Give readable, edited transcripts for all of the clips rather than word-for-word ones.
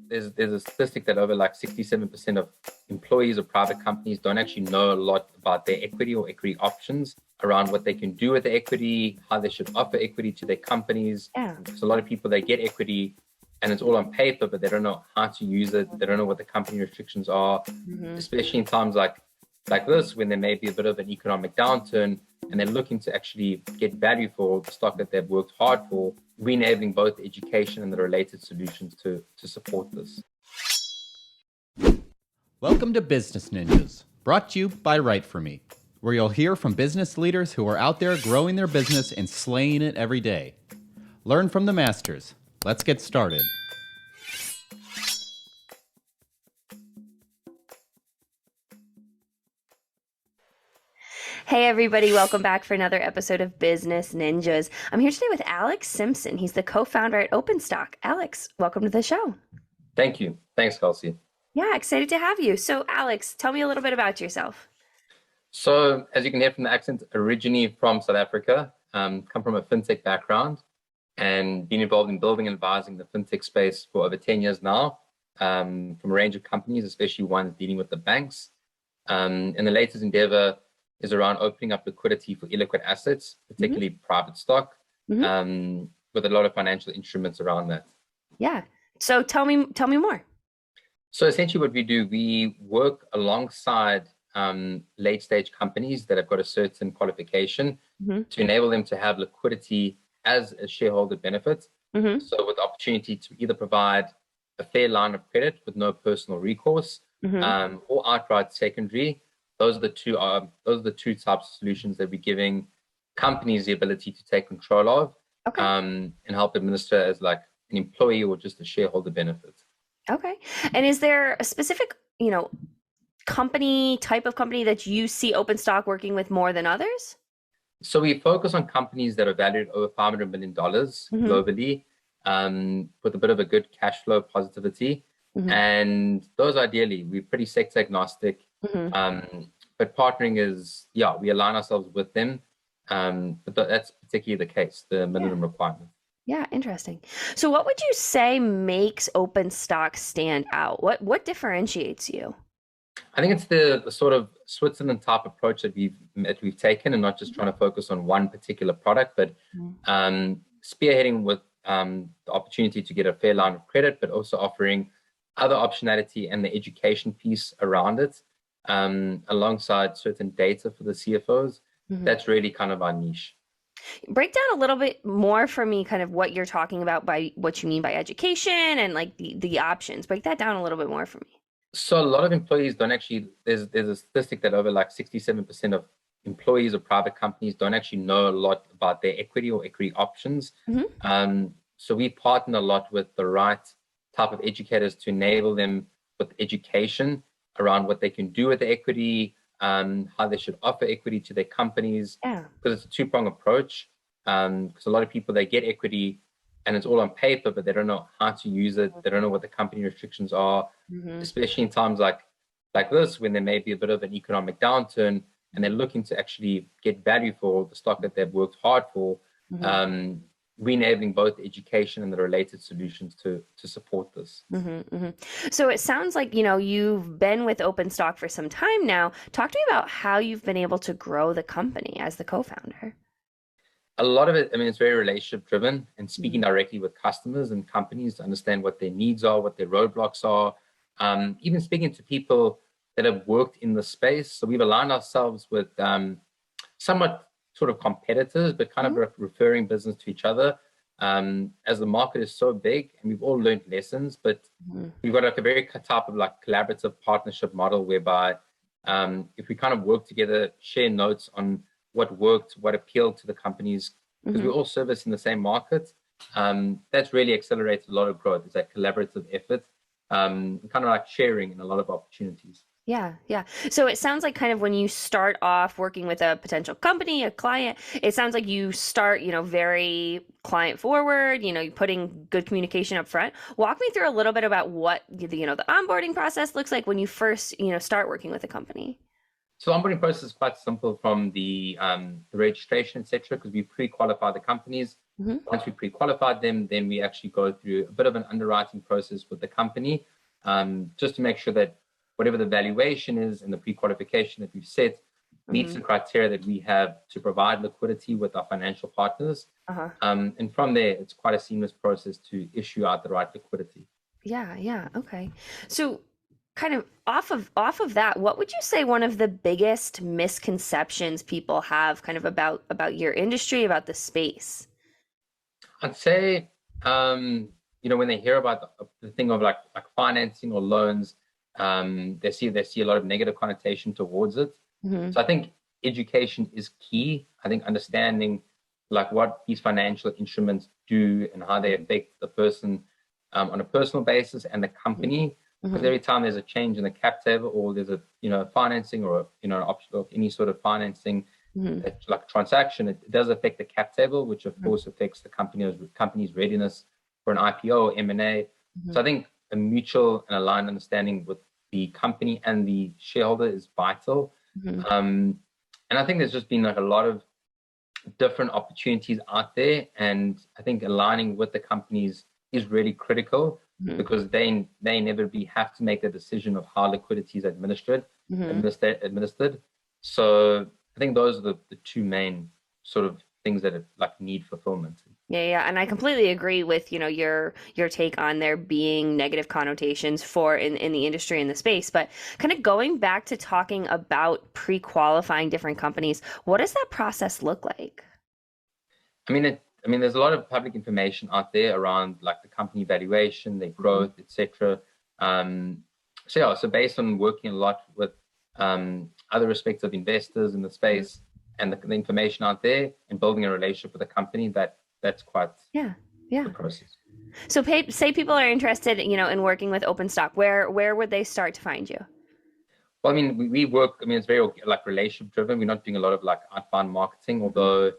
there's a statistic that over like 67% of employees of private companies don't actually know a lot about their equity or equity options around what they can do with the equity, how they should offer equity to their companies. Yeah. Because a lot of people, they get equity and it's all on paper, but they don't know how to use it. They don't know what the company restrictions are, especially in times like this, when there may be a bit of an economic downturn and they're looking to actually get value for the stock that they've worked hard for. We're enabling both education and the related solutions to support this. Welcome to Business Ninjas, brought to you by WriteForMe, where you'll hear from business leaders who are out there growing their business and slaying it every day. Learn from the masters. Let's get started. Hey everybody, welcome back for another episode of Business Ninjas. I'm here today with Alex Simpson. He's the co-founder at Openstock. Alex, welcome to the show. Thank you. Thanks, Kelsey. Yeah, excited to have you. So Alex, tell me a little bit about yourself. So as you can hear from the accent, originally from South Africa, come from a fintech background and been involved in building and advising the fintech space for over 10 years now, from a range of companies, especially ones dealing with the banks. And the latest endeavor is around opening up liquidity for illiquid assets, particularly private stock, with a lot of financial instruments around that. Yeah. So tell me more. So essentially what we do, we work alongside late stage companies that have got a certain qualification to enable them to have liquidity as a shareholder benefit. So with the opportunity to either provide a fair line of credit with no personal recourse, or outright secondary. Those are the two types of solutions that we're giving companies the ability to take control of, and help administer as like an employee or just a shareholder benefit. Okay. And is there a specific, type of company that you see Openstock working with more than others? So we focus on companies that are valued over $500 million globally, with a bit of a good cash flow positivity. And those ideally, we're pretty sector agnostic. But partnering is, we align ourselves with them. But that's particularly the case, the minimum requirement. Yeah, interesting. So what would you say makes Openstock stand out? What differentiates you? I think it's the sort of Switzerland type approach that we've taken, and not just trying to focus on one particular product, but spearheading with the opportunity to get a fair line of credit, but also offering other optionality and the education piece around it, alongside certain data for the CFOs. That's really kind of our niche. Break down a little bit more for me, kind of what you're talking about by what you mean by education and like the options. Break that down a little bit more for me. So a lot of employees don't actually, there's a statistic that over like 67% of employees of private companies don't actually know a lot about their equity or equity options. So we partner a lot with the right type of educators to enable them with education around what they can do with the equity, how they should offer equity to their companies, because it's a two-pronged approach. Because a lot of people, they get equity and it's all on paper, but they don't know how to use it. They don't know what the company restrictions are, especially in times like this, when there may be a bit of an economic downturn and they're looking to actually get value for the stock that they've worked hard for. We're enabling both education and the related solutions to support this. So it sounds like, you've been with Openstock for some time now. Talk to me about how you've been able to grow the company as the co-founder. A lot of it, it's very relationship driven, and speaking directly with customers and companies to understand what their needs are, what their roadblocks are, even speaking to people that have worked in the space. So we've aligned ourselves with somewhat sort of competitors, but kind of referring business to each other, as the market is so big and we've all learned lessons. But we've got like a very type of like collaborative partnership model whereby if we kind of work together, share notes on what worked, what appealed to the companies, because we all service in the same market, that's really accelerated a lot of growth. It's that collaborative effort, kind of like sharing in a lot of opportunities. Yeah. So it sounds like kind of when you start off working with a potential company, a client, it sounds like you start, very client forward, you're putting good communication up front. Walk me through a little bit about what, the onboarding process looks like when you first, start working with a company. So the onboarding process is quite simple, from the registration, etc., because we pre-qualify the companies. Once we pre-qualified them, then we actually go through a bit of an underwriting process with the company, just to make sure that whatever the valuation is and the pre-qualification that we've set meets the criteria that we have to provide liquidity with our financial partners. And from there, it's quite a seamless process to issue out the right liquidity. Yeah. Okay. So kind of off of that, what would you say one of the biggest misconceptions people have kind of about your industry, about the space? I'd say, when they hear about the thing of like financing or loans, they see a lot of negative connotation towards it. So I think education is key. I think understanding like what these financial instruments do and how they affect the person on a personal basis and the company. Because every time there's a change in the cap table, or there's a financing or an option of any sort of financing, like transaction, it does affect the cap table, which of course affects the company's readiness for an IPO or M&A. So I think a mutual and aligned understanding with the company and the shareholder is vital. And I think there's just been like a lot of different opportunities out there, and I think aligning with the companies is really critical, because they inevitably have to make the decision of how liquidity is administered. So I think those are the two main sort of things that like need fulfillment. Yeah, and I completely agree with your take on there being negative connotations in the industry, in the space. But kind of going back to talking about pre-qualifying different companies, what does that process look like? I mean, there's a lot of public information out there around like the company valuation, their growth, etc. So based on working a lot with other respective investors in the space and the information out there, and building a relationship with the company, that's quite the process. So say people are interested, in working with Openstock. Where would they start to find you? Well, I mean, we work. I mean, it's very like relationship driven. We're not doing a lot of like outbound marketing, although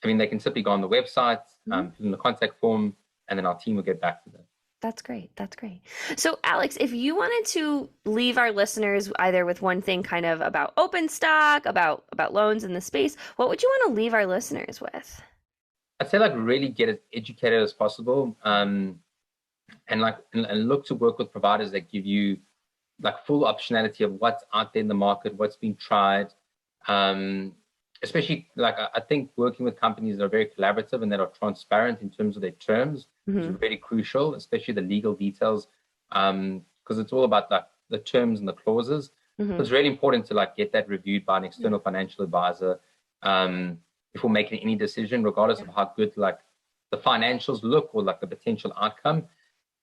they can simply go on the website, fill in the contact form, and then our team will get back to them. That's great. So Alex, if you wanted to leave our listeners either with one thing kind of about Openstock, about loans in the space, what would you want to leave our listeners with? I'd say like really get as educated as possible, and look to work with providers that give you like full optionality of what's out there in the market, what's been tried. Especially like I think working with companies that are very collaborative and that are transparent in terms of their terms is really crucial, especially the legal details, because it's all about like the terms and the clauses. So it's really important to like get that reviewed by an external financial advisor before making any decision, regardless of how good like the financials look or like the potential outcome.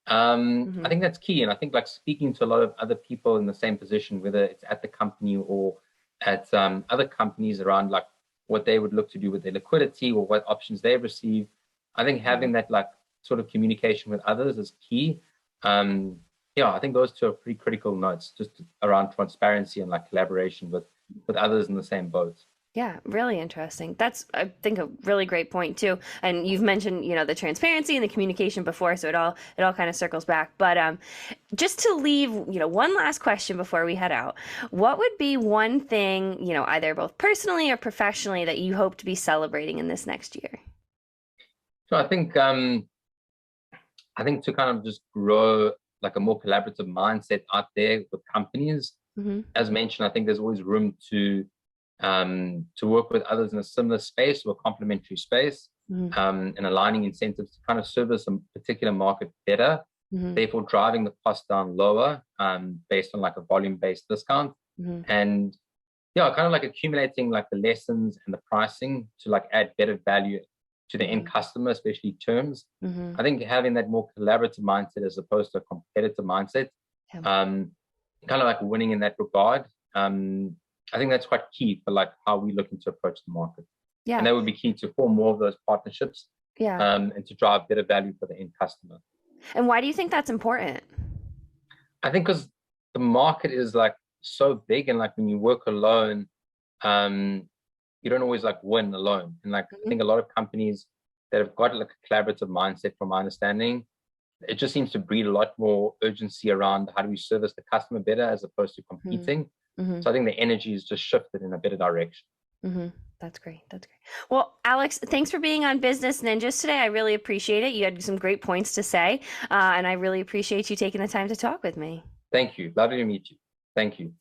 I think that's key. And I think like speaking to a lot of other people in the same position, whether it's at the company or at other companies around like what they would look to do with their liquidity or what options they've received. I think having that like sort of communication with others is key. I think those two are pretty critical notes, just around transparency and like collaboration with others in the same boat. Yeah, really interesting. That's, I think, a really great point too. And you've mentioned, the transparency and the communication before, so it all kind of circles back. But just to leave, one last question before we head out, what would be one thing, either both personally or professionally, that you hope to be celebrating in this next year? So I think to kind of just grow like a more collaborative mindset out there with companies. As mentioned, I think there's always room to work with others in a similar space or a complementary space, and aligning incentives to kind of service a particular market better, therefore driving the cost down lower, based on like a volume-based discount, and kind of like accumulating like the lessons and the pricing to like add better value to the end customer, especially terms. I think having that more collaborative mindset as opposed to a competitive mindset, kind of like winning in that regard. I think that's quite key for like how we're looking to approach the market. And that would be key to form more of those partnerships, and to drive better value for the end customer. And why do you think that's important? I think because the market is like so big, and like when you work alone, you don't always like win alone. And like I think a lot of companies that have got like a collaborative mindset, from my understanding, it just seems to breed a lot more urgency around how do we service the customer better as opposed to competing. So I think the energy is just shifted in a better direction. Mm-hmm. That's great. That's great. Well, Alex, thanks for being on Business Ninjas today. I really appreciate it. You had some great points to say, and I really appreciate you taking the time to talk with me. Thank you. Lovely to meet you. Thank you.